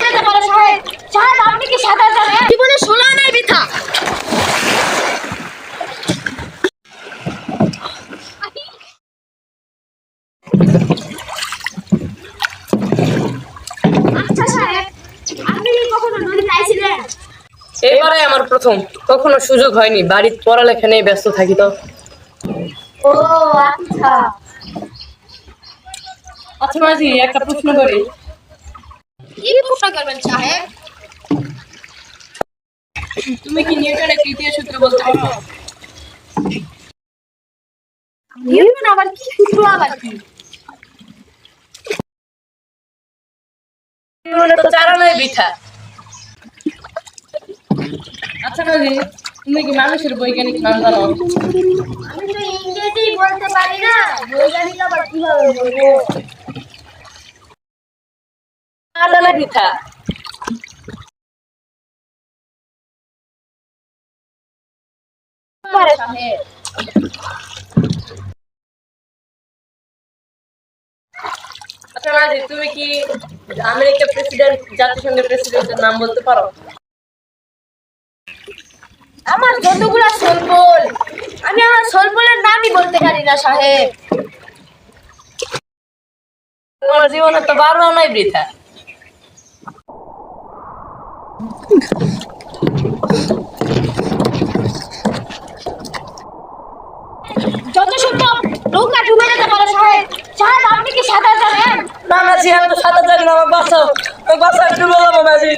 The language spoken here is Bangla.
যেতে পারে সাহেব। সাহেব আপনি কি সাঁতার জানেন? জীবনে 16 আনার বৃথা। আচ্ছা সাহেব, আপনি কি কখনো নদীতে আইছিলেন? এবারে আমার প্রথম, কখনো সুযোগ হয়নি, বাড়ির পড়ালেখা নিয়ে ব্যস্ত থাকি তো। ও আচ্ছা। আচ্ছা মাঝি, একটা প্রশ্ন করি। কি প্রশ্ন করবেন সাহেব? তুমি কি নিউটনের তৃতীয় সূত্র বলতে পারো? নিউটন আবার কি সূত্র আবার কি? নিউটনের তো 4 আনাই বৃথা। আচ্ছা মাঝি, তুমি কি মানুষের বৈজ্ঞানিক নাম জানো? আমি তো ইংরেজি বলতে পারি না, বৈজ্ঞানিক আবার কিভাবে বলবো? 8 আনা বৃথা। পারে সাহেব। আচ্ছা মাঝি, তুমি কি আমেরিকার প্রেসিডেন্ট, জাতিসংঘের প্রেসিডেন্টের নাম বলতে পারো? আমার যতগুলা সলবল, আমি আমার সলবলের নামই বলতে পারি না সাহেব। তোমার জীবনে তো 12 আনাই বৃথা। যত সম্ভব নৌকা ডুবে যেতে পারে সাহেব। সাহেব আপনি কি সাঁতার জানেন? না মাঝি, আমি তো সাঁতার জানি না, আমার বাঁচাও, একটু বলো মাঝি।